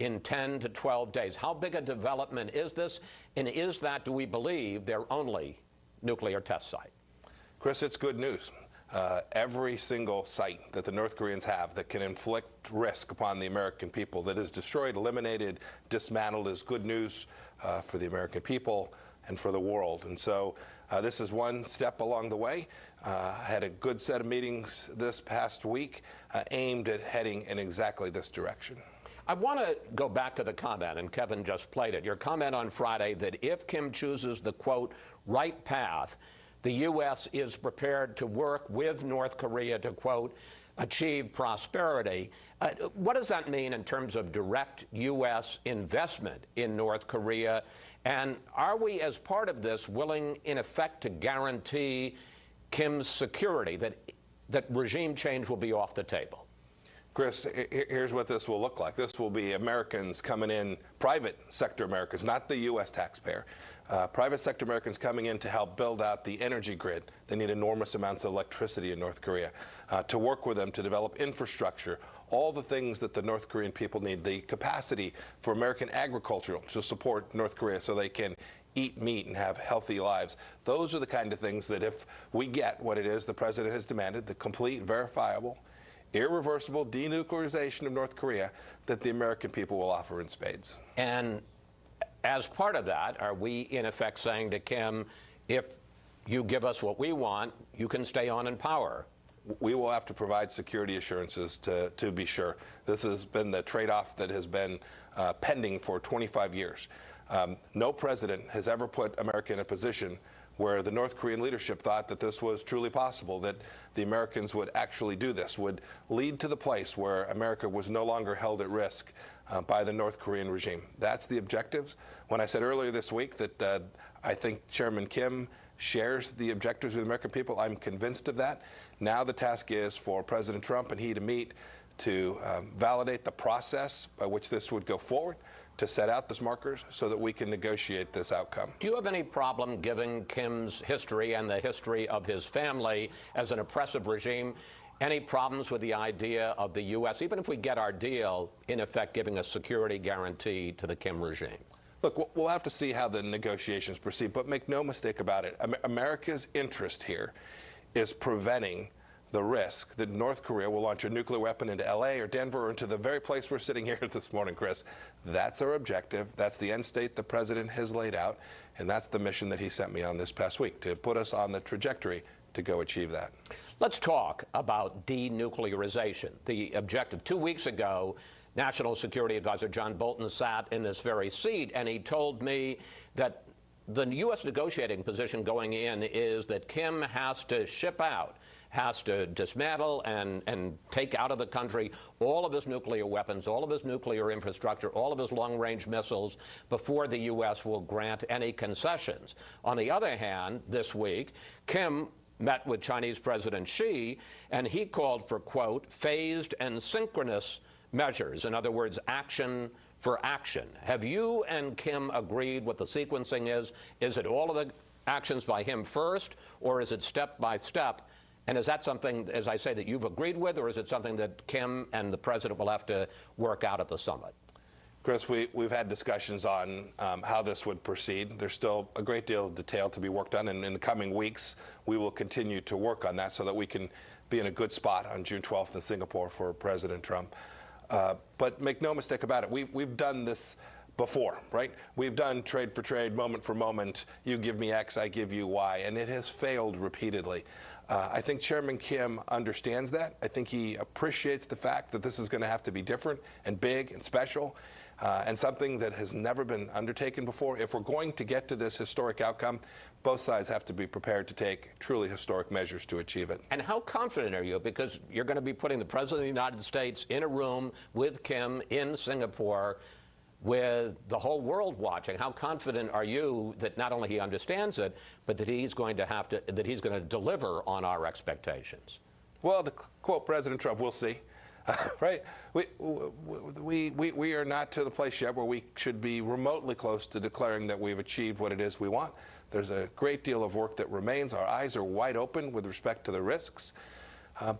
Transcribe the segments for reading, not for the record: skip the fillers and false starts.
in 10 to 12 days. How big a development is this? And is that, do we believe, their only nuclear test site? Chris, it's good news. Every single site that the North Koreans have that can inflict risk upon the American people, that is destroyed, eliminated, dismantled, is good news for the American people and for the world. And so this is one step along the way. I had a good set of meetings this past week aimed at heading in exactly this direction. I want to go back to the comment, and Kevin just played it, your comment on Friday that if Kim chooses the, quote, right path, the U.S. is prepared to work with North Korea to, quote, achieve prosperity. What does that mean in terms of direct U.S. investment in North Korea? And are we, as part of this, willing, in effect, to guarantee Kim's security, that regime change will be off the table? Chris, here's what this will look like. This will be Americans coming in, private sector Americans, not the U.S. taxpayer. Private sector Americans coming in to help build out the energy grid. They need enormous amounts of electricity in North Korea. To work with them to develop infrastructure, all the things that the North Korean people need, the capacity for American agriculture to support North Korea so they can eat meat and have healthy lives. Those are the kind of things that if we get what it is the president has demanded, the complete, verifiable, irreversible denuclearization of North Korea, that the American people will offer in spades. And as part of that, are we in effect saying to Kim, if you give us what we want, you can stay on in power? We will have to provide security assurances to be sure. This has been the trade-off that has been pending for 25 years. No president has ever put America in a position where the North Korean leadership thought that this was truly possible, that the Americans would actually do this, would lead to the place where America was no longer held at risk by the North Korean regime. That's the objectives. When I said earlier this week that I think Chairman Kim shares the objectives of the American people, I'm convinced of that. Now the task is for President Trump and he to meet to validate the process by which this would go forward, to set out those markers so that we can negotiate this outcome. Do you have any problem, given Kim's history and the history of his family as an oppressive regime, any problems with the idea of the U.S., even if we get our deal, in effect giving a security guarantee to the Kim regime? Look, we'll have to see how the negotiations proceed, but make no mistake about it, America's interest here is preventing the risk that North Korea will launch a nuclear weapon into L.A. or Denver or into the very place we're sitting here this morning, Chris. That's our objective. That's the end state the president has laid out, and that's the mission that he sent me on this past week, to put us on the trajectory to go achieve that. Let's talk about denuclearization. The objective. 2 weeks ago, National Security Advisor John Bolton sat in this very seat, and he told me that the U.S. negotiating position going in is that Kim has to ship out, has to dismantle and take out of the country all of his nuclear weapons, all of his nuclear infrastructure, all of his long-range missiles before the U.S. will grant any concessions. On the other hand, this week, Kim met with Chinese President Xi, and he called for, quote, phased and synchronous measures. In other words, action for action. Have you and Kim agreed what the sequencing is? Is it all of the actions by him first, or is it step by step? And is that something, as I say, that you've agreed with, or is it something that Kim and the president will have to work out at the summit? Chris, we've had discussions on how this would proceed. There's still a great deal of detail to be worked on, and in the coming weeks, we will continue to work on that so that we can be in a good spot on June 12th in Singapore for President Trump. But make no mistake about it, we've done this before, right? We've done trade for trade, moment for moment. You give me X, I give you Y, and it has failed repeatedly. I think Chairman Kim understands that. I think he appreciates the fact that this is going to have to be different and big and special and something that has never been undertaken before. If we're going to get to this historic outcome, both sides have to be prepared to take truly historic measures to achieve it. And how confident are you? Because you're going to be putting the President of the United States in a room with Kim in Singapore with the whole world watching. How confident are you that not only he understands it, but that he's going to deliver on our expectations? Well, to quote President Trump, we'll see. Right? We are not to the place yet where we should be remotely close to declaring that we've achieved what it is we want. There's a great deal of work that remains. Our eyes are wide open with respect to the risks.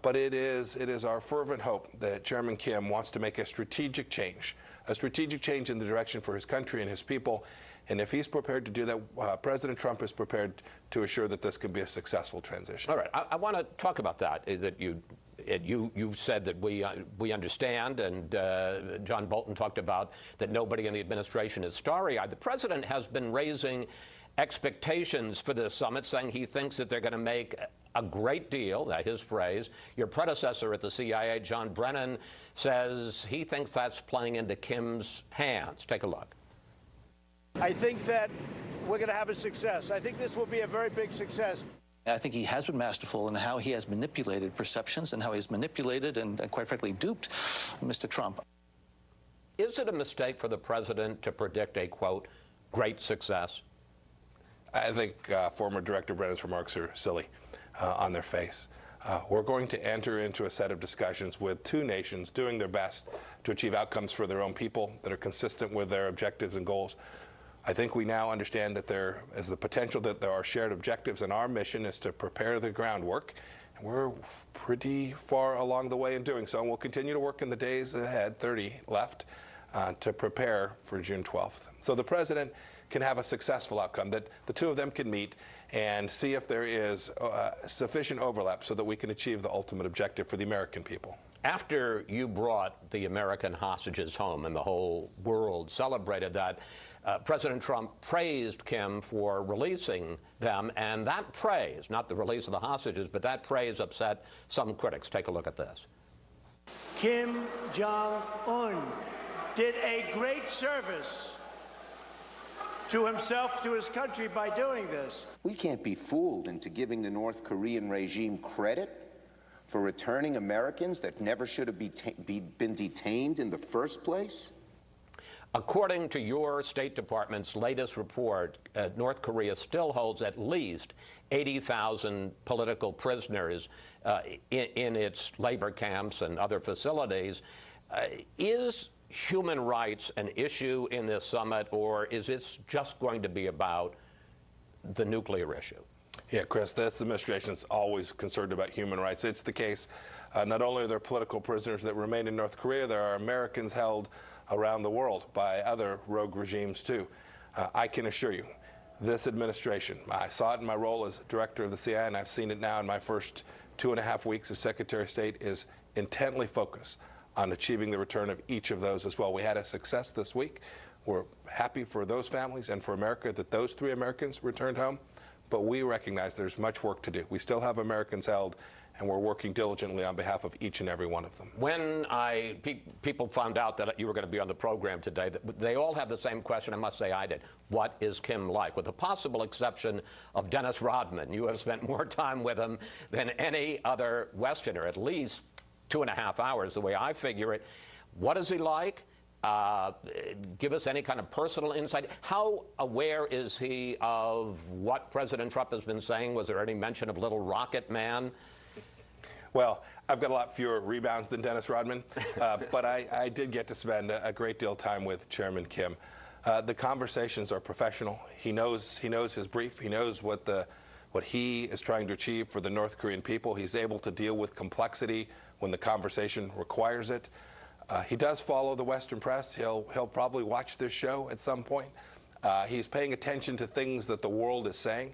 But it is our fervent hope that Chairman Kim wants to make a strategic change a strategic change in the direction for his country and his people. And if he's prepared to do that, President Trump is prepared to assure that this can be a successful transition. All right, I want to talk about that. That you've said that we understand, and John Bolton talked about that nobody in the administration is starry-eyed. The president has been raising expectations for this summit, saying he thinks that they're going to make a great deal, his phrase. Your predecessor at the CIA, John Brennan, says he thinks that's playing into Kim's hands. Take a look. I think that we're going to have a success. I think this will be a very big success. I think he has been masterful in how he has manipulated perceptions and how he's manipulated and quite frankly, duped Mr. Trump. Is it a mistake for the president to predict a, quote, great success? I think former Director Brennan's remarks are silly on their face. We're going to enter into a set of discussions with two nations doing their best to achieve outcomes for their own people that are consistent with their objectives and goals. I think we now understand that there is the potential that there are shared objectives, and our mission is to prepare the groundwork. And we're pretty far along the way in doing so, and we'll continue to work in the days ahead, 30 left, to prepare for June 12th. So the president can have a successful outcome, that the two of them can meet and see if there is sufficient overlap so that we can achieve the ultimate objective for the American people. After you brought the American hostages home and the whole world celebrated that, President Trump praised Kim for releasing them, and that praise, not the release of the hostages, but that praise upset some critics. Take a look at this. Kim Jong-un did a great service to himself, to his country, by doing this. We can't be fooled into giving the North Korean regime credit for returning Americans that never should have been detained in the first place. According to your State Department's latest report, North Korea still holds at least 80,000 political prisoners in its labor camps and other facilities. Is human rights an issue in this summit, or is it just going to be about the nuclear issue? Yeah, Chris, this administration is always concerned about human rights. It's the case. Not only are there political prisoners that remain in North Korea, there are Americans held around the world by other rogue regimes, too. I can assure you, this administration, I saw it in my role as director of the CIA, and I've seen it now in my first 2.5 weeks as Secretary of State, is intently focused on achieving the return of each of those as well. We had a success this week. We're happy for those families and for America that those 3 Americans returned home, but we recognize there's much work to do. We still have Americans held, and we're working diligently on behalf of each and every one of them. When people found out that you were going to be on the program today, they all have the same question. I must say I did. What is Kim like? With the possible exception of Dennis Rodman, you have spent more time with him than any other Westerner, at least 2.5 hours, the way I figure it. What is he like? Give us any kind of personal insight. How aware is he of what President Trump has been saying? Was there any mention of Little Rocket Man? Well, I've got a lot fewer rebounds than Dennis Rodman, but I did get to spend a great deal of time with Chairman Kim. The conversations are professional. He knows his brief. He knows what he is trying to achieve for the North Korean people. He's able to deal with complexity when the conversation requires it. He does follow the Western press. He'll probably watch this show at some point. He's paying attention to things that the world is saying.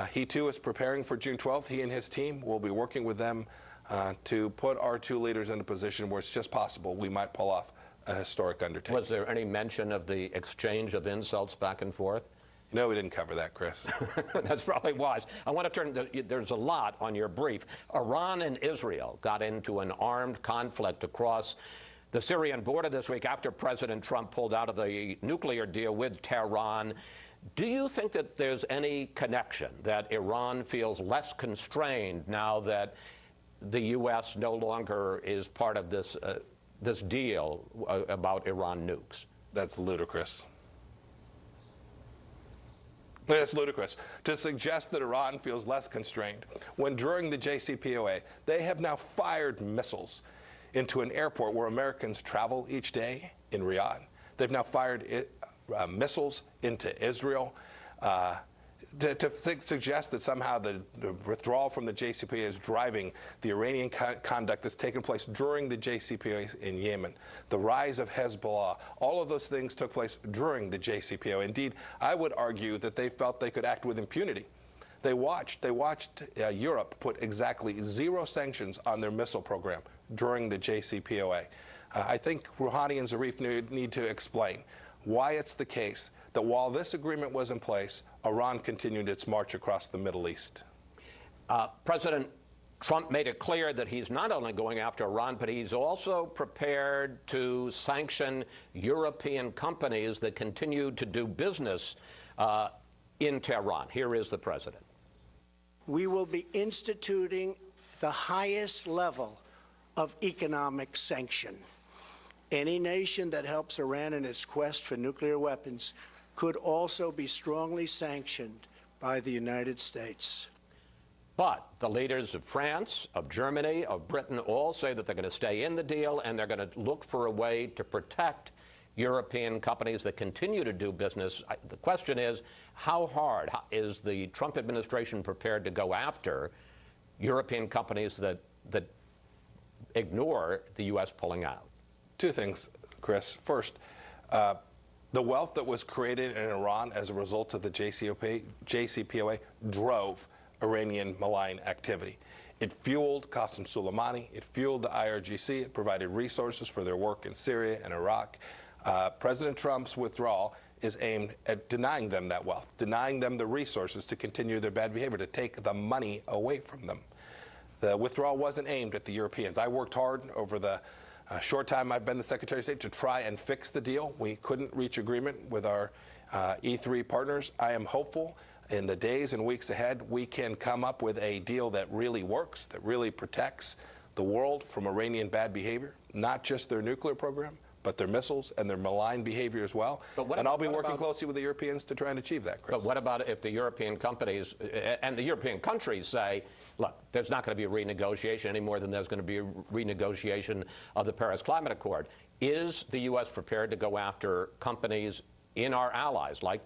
He too is preparing for June 12th. He and his team will be working with them to put our 2 leaders in a position where it's just possible we might pull off a historic undertaking. Was there any mention of the exchange of insults back and forth? No, we didn't cover that, Chris. That's probably wise. I want to turn there's a lot on your brief. Iran and Israel got into an armed conflict across the Syrian border this week after President Trump pulled out of the nuclear deal with Tehran. Do you think that there's any connection, that Iran feels less constrained now that the U.S. no longer is part of this deal about Iran nukes? That's ludicrous. It's ludicrous to suggest that Iran feels less constrained when during the JCPOA they have now fired missiles into an airport where Americans travel each day in Riyadh. They've now fired missiles into Israel. suggest that somehow the withdrawal from the JCPOA is driving the Iranian conduct that's taken place during the JCPOA in Yemen, the rise of Hezbollah, all of those things took place during the JCPOA. Indeed, I would argue that they felt they could act with impunity. They watched Europe put exactly 0 sanctions on their missile program during the JCPOA. I think Rouhani and Zarif need to explain why it's the case that while this agreement was in place, Iran continued its march across the Middle East. President Trump made it clear that he's not only going after Iran, but he's also prepared to sanction European companies that continue to do business in Tehran. Here is the president. We will be instituting the highest level of economic sanction. Any nation that helps Iran in its quest for nuclear weapons could also be strongly sanctioned by the United States. But the leaders of France, of Germany, of Britain all say that they're going to stay in the deal and they're going to look for a way to protect European companies that continue to do business. The question is, how hard is the Trump administration prepared to go after European companies that ignore the U.S. pulling out? 2 things, Chris. First, the wealth that was created in Iran as a result of the JCPOA drove Iranian malign activity. It fueled Qasem Soleimani. It fueled the IRGC. It provided resources for their work in Syria and Iraq. President Trump's withdrawal is aimed at denying them that wealth, denying them the resources to continue their bad behavior, to take the money away from them. The withdrawal wasn't aimed at the Europeans. I worked hard over the short time I've been the Secretary of State to try and fix the deal. We couldn't reach agreement with our E3 partners. I am hopeful in the days and weeks ahead we can come up with a deal that really works, that really protects the world from Iranian bad behavior, not just their nuclear program, but their missiles and their malign behavior as well. And I'll be working closely with the Europeans to try and achieve that, Chris. But what about if the European companies and the European countries say, look, there's not going to be a renegotiation any more than there's going to be a renegotiation of the Paris Climate Accord? Is the U.S. prepared to go after companies in our allies, like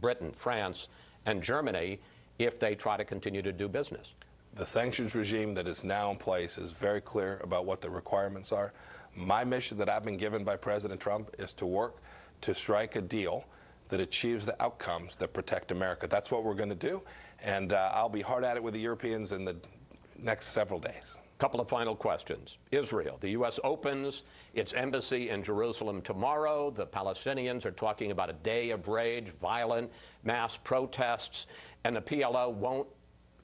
Britain, France, and Germany, if they try to continue to do business? The sanctions regime that is now in place is very clear about what the requirements are. My mission that I've been given by President Trump is to work to strike a deal that achieves the outcomes that protect America. That's what we're going to do, and I'll be hard at it with the Europeans in the next several days. Couple of final questions. Israel. The U.S. opens its embassy in Jerusalem tomorrow. The Palestinians are talking about a day of rage, violent mass protests, and the PLO won't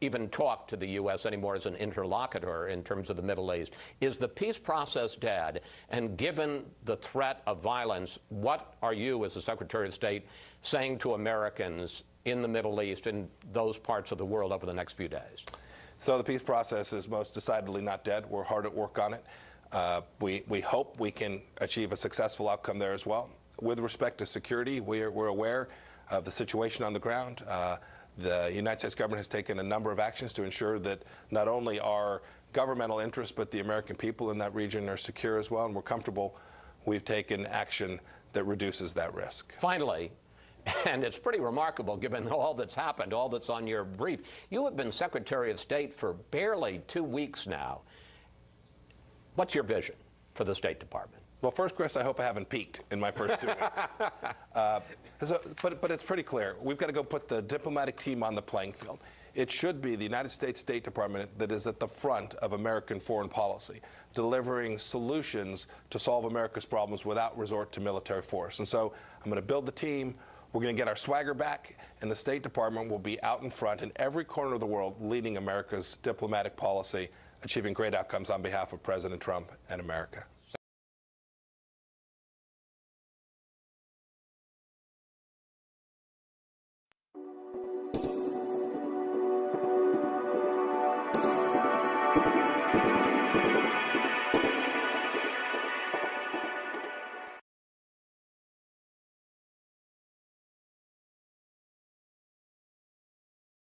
even talk to the U.S. anymore as an interlocutor in terms of the Middle East. Is the peace process dead? And given the threat of violence, what are you, as the Secretary of State, saying to Americans in the Middle East, in those parts of the world, over the next few days? So the peace process is most decidedly not dead. We're hard at work on it. We hope we can achieve a successful outcome there as well. With respect to security, we're aware of the situation on the ground. The United States government has taken a number of actions to ensure that not only our governmental interests, but the American people in that region are secure as well, and we're comfortable we've taken action that reduces that risk. Finally, and it's pretty remarkable given all that's happened, all that's on your brief, you have been Secretary of State for barely 2 weeks now. What's your vision for the State Department? Well, first, Chris, I hope I haven't peaked in my first 2 weeks. But it's pretty clear. We've got to go put the diplomatic team on the playing field. It should be the United States State Department that is at the front of American foreign policy, delivering solutions to solve America's problems without resort to military force. And so I'm going to build the team. We're going to get our swagger back, and the State Department will be out in front in every corner of the world, leading America's diplomatic policy, achieving great outcomes on behalf of President Trump and America.